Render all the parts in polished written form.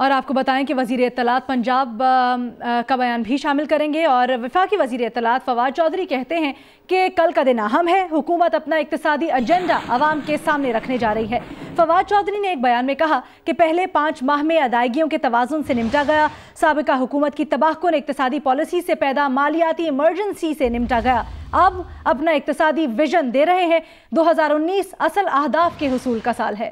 اور آپ کو بتائیں کہ وزیر اطلاعات پنجاب کا بیان بھی شامل کریں گے، اور وفاقی وزیر اطلاعات فواد چودھری کہتے ہیں کہ کل کا دن اہم ہے، حکومت اپنا اقتصادی ایجنڈا عوام کے سامنے رکھنے جا رہی ہے۔ فواد چودھری نے ایک بیان میں کہا کہ پہلے 5 ماہ میں ادائیگیوں کے توازن سے نمٹا گیا، سابقہ حکومت کی تباہ کن اقتصادی پالیسی سے پیدا مالیاتی ایمرجنسی سے نمٹا گیا، اب اپنا اقتصادی ویژن دے رہے ہیں۔ 2019 اصل اہداف کے حصول کا سال ہے۔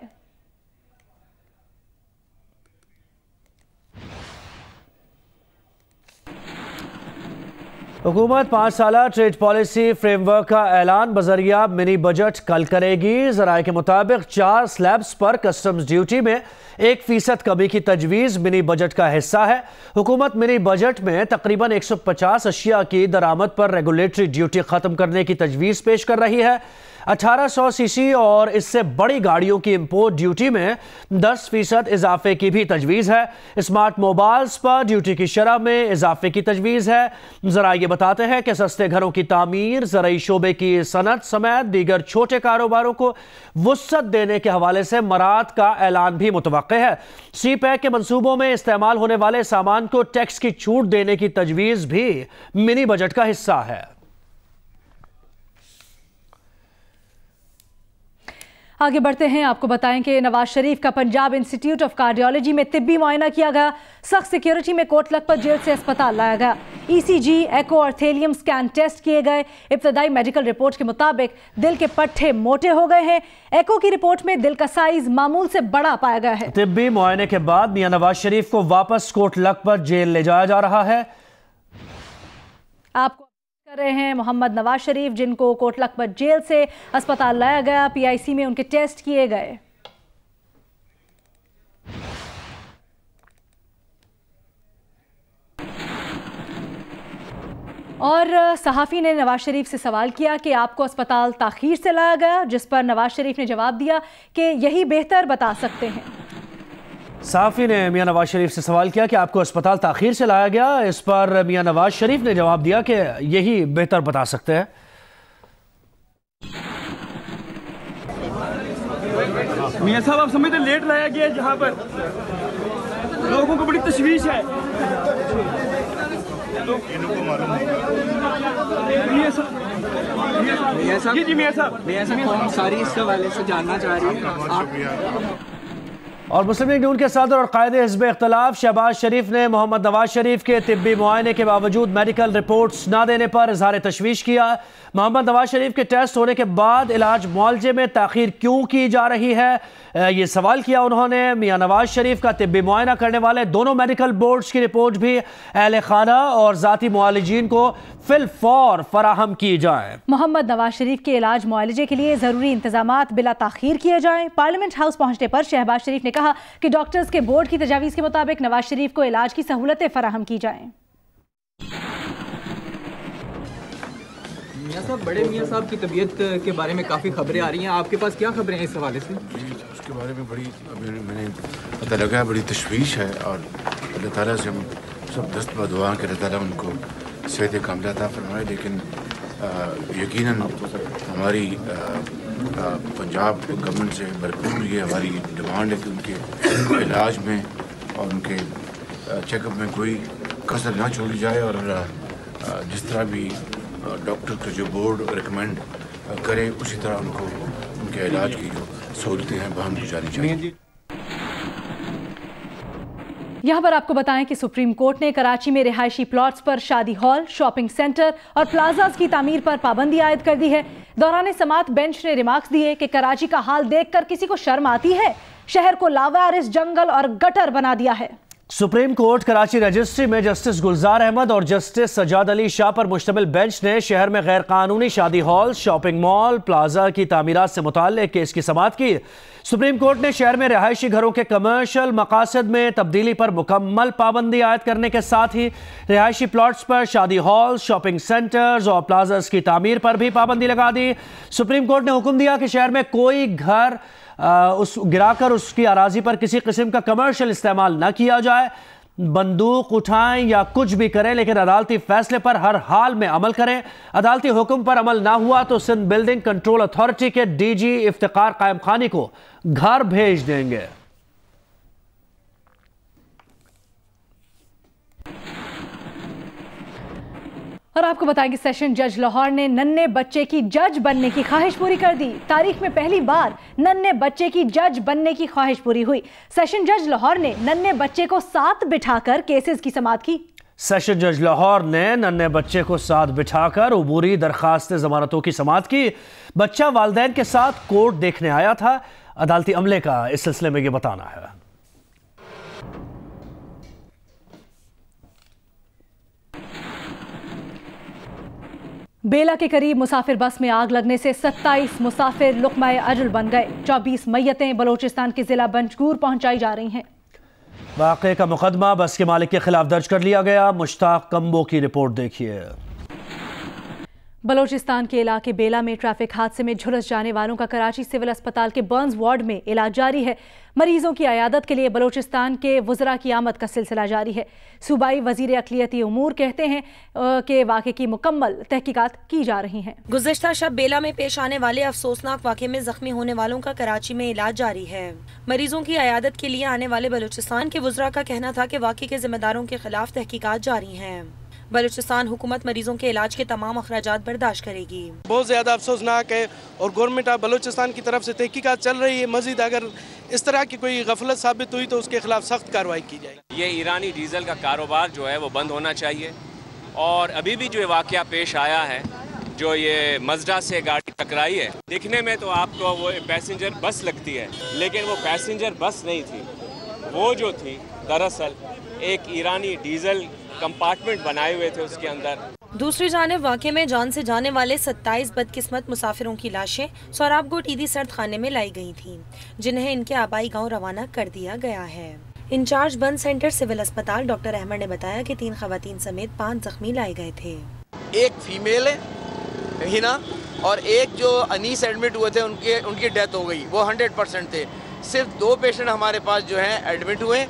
حکومت 5 سالہ ٹریڈ پالیسی فریم ورک کا اعلان بذریعہ منی بجٹ کل کرے گی۔ ذرائع کے مطابق 4 سلیبز پر کسٹمز ڈیوٹی میں 1% کمی کی تجویز منی بجٹ کا حصہ ہے۔ حکومت منی بجٹ میں تقریباً 150 اشیاء کی درآمد پر ریگولیٹری ڈیوٹی ختم کرنے کی تجویز پیش کر رہی ہے۔ 1800 سی سی اور اس سے بڑی گاڑیوں کی امپورٹ ڈیوٹی میں 10% اضافے کی بھی تجویز ہے۔ اسمارٹ موبائلز پر ڈیوٹی کی شرح میں اضافے کی تجویز ہے۔ ذرائع یہ بتاتے ہیں کہ سستے گھروں کی تعمیر، زرعی شعبے کی صنعت سمیت دیگر چھوٹے کاروباروں کو وسعت دینے کے حوالے سے مراعات کا اعلان بھی متوقع ہے۔ سی پیک کے منصوبوں میں استعمال ہونے والے سامان کو ٹیکس کی چھوٹ دینے کی تجویز بھی منی بجٹ کا حصہ ہے۔ آگے بڑھتے ہیں، آپ کو بتائیں کہ نواز شریف کا پنجاب انسٹیٹیوٹ آف کارڈیالوجی میں طبی معائنہ کیا گیا، سخت سیکیورٹی میں کوٹ لکھپت جیل سے اسپتال لایا گیا۔ ای سی جی، ایکو اور تھیلیم سکین ٹیسٹ کیے گئے۔ ابتدائی میڈیکل رپورٹ کے مطابق دل کے پٹھے موٹے ہو گئے ہیں۔ ایکو کی رپورٹ میں دل کا سائز معمول سے بڑا پایا گیا ہے۔ طبی معائنے کے بعد میاں نواز شریف کو واپس کوٹ لکھپت جیل لے جایا جا رہا ہے۔ آپ کو کر رہے ہیں محمد نواز شریف، جن کو کوٹ لکھپت جیل سے اسپتال لایا گیا، پی آئی سی میں ان کے ٹیسٹ کیے گئے۔ اور صحافی نے نواز شریف سے سوال کیا کہ آپ کو اسپتال تاخیر سے لایا گیا، جس پر نواز شریف نے جواب دیا کہ یہی بہتر بتا سکتے ہیں۔ صحافی نے میاں نواز شریف سے سوال کیا کہ آپ کو اسپتال تاخیر سے لایا گیا، اس پر میاں نواز شریف نے جواب دیا کہ یہی بہتر بتا سکتے ہیں۔ میاں صاحب آپ سمجھتے لیٹ لایا گیا جہاں پر لوگوں کو بڑی تشویش ہے۔ ساری اس حوالے سے جاننا چاہ رہی ہیں۔ اور مسلم لیگ نون کے صدر اور قائد حزب اختلاف شہباز شریف نے محمد نواز شریف کے طبی معائنے کے باوجود میڈیکل رپورٹس نہ دینے پر اظہار تشویش کیا۔ محمد نواز شریف کے ٹیسٹ ہونے کے بعد علاج معالجے میں تاخیر کیوں کی جا رہی ہے، یہ سوال کیا انہوں نے۔ میاں نواز شریف کا طبی معائنہ کرنے والے دونوں میڈیکل بورڈز کی رپورٹ بھی اہل خانہ اور ذاتی معالجین کو فی الفور فراہم کی جائیں۔ محمد نواز شریف کے علاج معالجے کے لیے ضروری انتظامات بلا تاخیر کیے جائیں۔ پارلیمنٹ ہاؤس پہنچنے پر شہباز شریف نے کہا کہ ڈاکٹرز کے بورڈ کی تجاویز کے مطابق نواز شریف کو علاج کی سہولتیں فراہم کی جائیں۔ میاں صاحب، بڑے میاں صاحب کی طبیعت کے بارے میں کافی خبریں آ رہی ہیں، آپ کے پاس کیا خبریں ہیں اس حوالے سے؟ اس کے بارے میں بڑی میں نے پتہ لگا بڑی تشویش ہے، اور اللہ تعالیٰ سے ہم سب دست بدعا کہ اللہ تعالیٰ ان کو صحت کاملہ عطا فرمائے، لیکن یقیناً ہماری پنجاب گورنمنٹ سے بھرپور یہ ہماری ڈیمانڈ ہے کہ ان کے علاج میں اور ان کے چیک اپ میں کوئی کسر نہ چھوڑی جائے، اور جس طرح بھی ڈاکٹر کا جو بورڈ ریکمینڈ کرے اسی طرح ان کو ان کے علاج کی جو سہولتیں ہیں بہم کی جانی چاہیے۔ یہاں پر آپ کو بتائیں کہ سپریم کورٹ نے کراچی میں رہائشی پلاٹس پر شادی ہال، شاپنگ سینٹر اور پلازاز کی تعمیر پر پابندی عائد کر دی ہے۔ دوران سماعت بینچ نے ریمارکس دیے کہ کراچی کا حال دیکھ کر کسی کو شرم آتی ہے؟ شہر کو لاوارث جنگل اور گٹر بنا دیا ہے۔ سپریم کورٹ کراچی رجسٹری میں جسٹس گلزار احمد اور جسٹس سجاد علی شاہ پر مشتمل بینچ نے شہر میں غیر قانونی شادی ہال، شاپنگ مال، پلازا کی تعمیرات سے متعلق کیس کی سماعت کی۔ سپریم کورٹ نے شہر میں رہائشی گھروں کے کمرشل مقاصد میں تبدیلی پر مکمل پابندی عائد کرنے کے ساتھ ہی رہائشی پلاٹس پر شادی ہال، شاپنگ سینٹرز اور پلازاز کی تعمیر پر بھی پابندی لگا دی۔ سپریم کورٹ نے حکم دیا کہ شہر میں کوئی گھر گرا کر اس کی اراضی پر کسی قسم کا کمرشل استعمال نہ کیا جائے۔ بندوق اٹھائیں یا کچھ بھی کریں لیکن عدالتی فیصلے پر ہر حال میں عمل کریں۔ عدالتی حکم پر عمل نہ ہوا تو سندھ بلڈنگ کنٹرول اتھارٹی کے ڈی جی افتخار قائم خانی کو گھر بھیج دیں گے۔ اور آپ کو بتائیں کہ سیشن جج لاہور نے ننھے بچے کی جج بننے کی خواہش پوری کر دی۔ تاریخ میں پہلی بار ننھے بچے کی جج بننے کی خواہش پوری ہوئی۔ سیشن جج لاہور نے ننھے بچے کو ساتھ بٹھا کر کیسز کی سماعت کی۔ سیشن جج لاہور نے ننھے بچے کو ساتھ بٹھا کر عبوری درخواست ضمانتوں کی سماعت کی۔ بچہ والدین کے ساتھ کورٹ دیکھنے آیا تھا۔ عدالتی عملے کا اس سلسلے میں یہ بتانا ہے۔ بیلا کے قریب مسافر بس میں آگ لگنے سے 27 مسافر لقمہ اجل بن گئے۔ 24 میتیں بلوچستان کے ضلع بنجگور پہنچائی جا رہی ہیں۔ واقعے کا مقدمہ بس کے مالک کے خلاف درج کر لیا گیا۔ مشتاق کمبو کی رپورٹ دیکھیے۔ بلوچستان کے علاقے بیلا میں ٹریفک حادثے میں جھلس جانے والوں کا کراچی سول اسپتال کے برنز وارڈ میں علاج جاری ہے۔ مریضوں کی عیادت کے لیے بلوچستان کے وزراء کی آمد کا سلسلہ جاری ہے۔ صوبائی وزیر اقلیتی امور کہتے ہیں کہ واقعے کی مکمل تحقیقات کی جا رہی ہیں۔ گزشتہ شب بیلا میں پیش آنے والے افسوسناک واقعے میں زخمی ہونے والوں کا کراچی میں علاج جاری ہے۔ مریضوں کی عیادت کے لیے آنے والے بلوچستان کے وزراء کا کہنا تھا کہ واقعے کے ذمہ داروں کے خلاف تحقیقات جاری ہیں۔ بلوچستان حکومت مریضوں کے علاج کے تمام اخراجات برداشت کرے گی۔ بہت زیادہ افسوسناک ہے اور گورنمنٹ آف بلوچستان کی طرف سے تحقیقات چل رہی ہے۔ مزید اگر اس طرح کی کوئی غفلت ثابت ہوئی تو اس کے خلاف سخت کارروائی کی جائے گی۔ یہ ایرانی ڈیزل کا کاروبار جو ہے وہ بند ہونا چاہیے، اور ابھی بھی جو واقعہ پیش آیا ہے، جو یہ مزدا سے گاڑی ٹکرائی ہے، دیکھنے میں تو آپ کو وہ پیسنجر بس لگتی ہے، لیکن وہ پیسنجر بس نہیں تھی۔ وہ جو تھی دراصل ایک ایرانی ڈیزل کمپارٹمنٹ بنائے ہوئے تھے اس کے اندر۔ دوسری جانب واقعے میں جان سے جانے والے 27 بدقسمت مسافروں کی لاشیں سوراب گوٹ عیدی سرد خانے میں لائی گئی تھیں، جنہیں ان کے آبائی گاؤں روانہ کر دیا گیا ہے۔ انچارج بند سینٹر سول اسپتال ڈاکٹر احمد نے بتایا کہ 3 خواتین سمیت 5 زخمی لائے گئے تھے۔ ایک فیمیل ہے ہنا اور ایک جو انیس ایڈمٹ ہوئے تھے ان کی ڈیتھ ہو گئی، وہ 100% تھے۔ صرف 2 پیشنٹ ہمارے پاس جو ہیں ایڈمٹ ہوئے،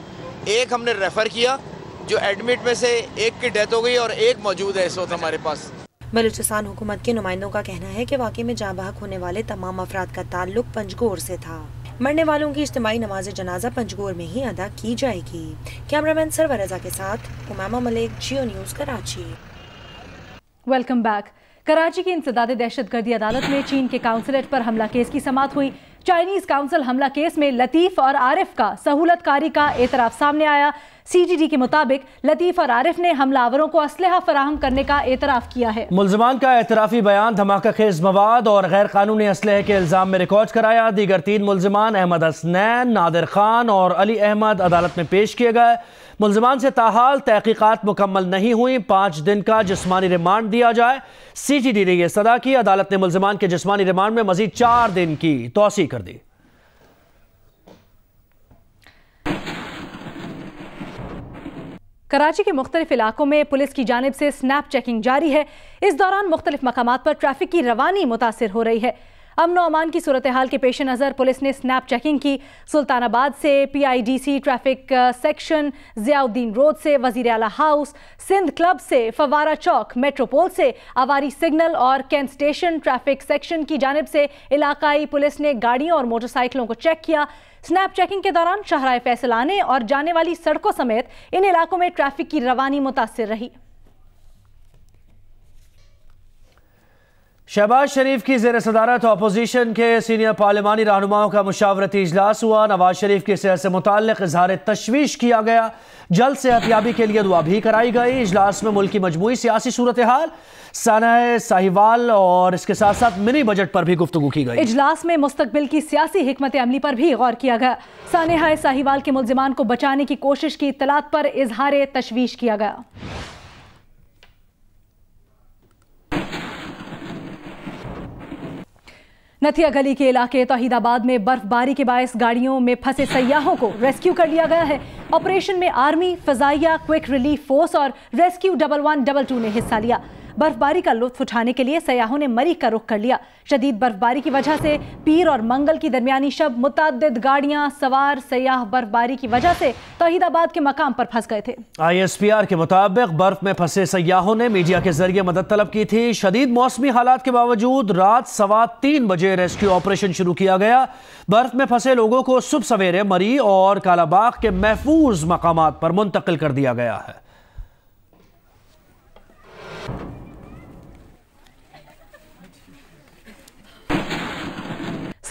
ایک ہم نے ریفر کیا، جو ایڈمٹ میں سے ایک کی ڈیتھ ہو گئی اور ایک موجود ہے اس وقت ہمارے پاس۔ بلوچستان حکومت کے نمائندوں کا کہنا ہے کہ واقعے میں جاں بحق ہونے والے تمام افراد کا تعلق پنجگور سے تھا۔ مرنے والوں کی اجتماعی نماز جنازہ پنجگور میں ہی ادا کی جائے گی۔ کیمرامین سرور رضا کے ساتھ Imama Malik, Geo News Karachi. Welcome back. Karachi کی انسداد دہشت گردی عدالت میں چین کے قونصلیٹ پر حملہ کیس کی سماعت ہوئی۔ چائنیز قونصل حملہ کیس میں لطیف اور عارف کا سہولت کاری کا اعتراف سامنے آیا۔ سی جی ڈی کے مطابق لطیف اور عارف نے حملہ آوروں کو اسلحہ فراہم کرنے کا اعتراف کیا ہے۔ ملزمان کا اعترافی بیان دھماکہ خیز مواد اور غیر قانونی اسلحے کے الزام میں ریکارڈ کرایا۔ دیگر 3 ملزمان احمد حسنین، نادر خان اور علی احمد عدالت میں پیش کیے گئے۔ ملزمان سے تاحال تحقیقات مکمل نہیں ہوئی، 5 دن کا جسمانی ریمانڈ دیا جائے۔ سی جی ڈی نے یہ استدعا کی۔ عدالت نے ملزمان کے جسمانی ریمانڈ میں مزید 4 دن کی توسیع کر دی۔ کراچی کے مختلف علاقوں میں پولیس کی جانب سے سنیپ چیکنگ جاری ہے۔ اس دوران مختلف مقامات پر ٹریفک کی روانی متاثر ہو رہی ہے۔ امن و امان کی صورتحال کے پیش نظر پولیس نے سنیپ چیکنگ کی۔ سلطان آباد سے P I D C traffic section, Ziauddin road سے وزیر اعلیٰ ہاؤس، سندھ کلب سے فوارہ چوک، میٹروپول سے آواری سگنل اور کینٹ اسٹیشن ٹریفک سیکشن کی جانب سے علاقائی پولیس نے گاڑیوں اور موٹر سائیکلوں کو چیک کیا۔ سنیپ چیکنگ کے دوران شاہراہ فیصل آنے اور جانے والی سڑکوں سمیت ان علاقوں میں ٹریفک کی روانی متاثر رہی۔ شہباز شریف کی زیر صدارت اپوزیشن کے سینئر پارلیمانی رہنماؤں کا مشاورتی اجلاس ہوا۔ نواز شریف کی صحت سے متعلق اظہار تشویش کیا گیا۔ جلد صحتیابی کے لیے دعا بھی کرائی گئی۔ اجلاس میں ملک کی مجموعی سیاسی صورتحال، سانحہ ساہیوال اور اس کے ساتھ ساتھ منی بجٹ پر بھی گفتگو کی گئی۔ اجلاس میں مستقبل کی سیاسی حکمت عملی پر بھی غور کیا گیا۔ سانحہ ساہیوال کے ملزمان کو بچانے کی کوشش کی اطلاعات پر اظہار تشویش کیا گیا۔ نتھیا گلی کے علاقے توحید آباد میں برف باری کے باعث گاڑیوں میں پھنسے سیاحوں کو ریسکیو کر لیا گیا ہے۔ آپریشن میں آرمی، فضائیہ، کوئک ریلیف فورس اور ریسکیو 1122 نے حصہ لیا۔ برف باری کا لطف اٹھانے کے لیے سیاحوں نے مریخ کا رخ کر لیا۔ شدید برف باری کی وجہ سے پیر اور منگل کی درمیانی شب متعدد گاڑیاں سوار سیاح برف باری کی وجہ سے توحید آباد کے مقام پر پھنس گئے تھے۔ آئی ایس پی آر کے مطابق برف میں پھنسے سیاحوں نے میڈیا کے ذریعے مدد طلب کی تھی۔ شدید موسمی حالات کے باوجود رات 3:15 بجے ریسکیو آپریشن شروع کیا گیا۔ برف میں پھنسے لوگوں کو صبح سویرے مری اور کالا باغ کے محفوظ مقامات پر منتقل کر دیا گیا ہے۔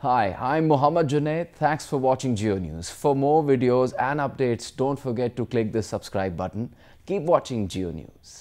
Hi, I'm Mohammad Junaid. Thanks for watching Geo News. For more videos and updates, don't forget to click the subscribe button. Keep watching Geo News.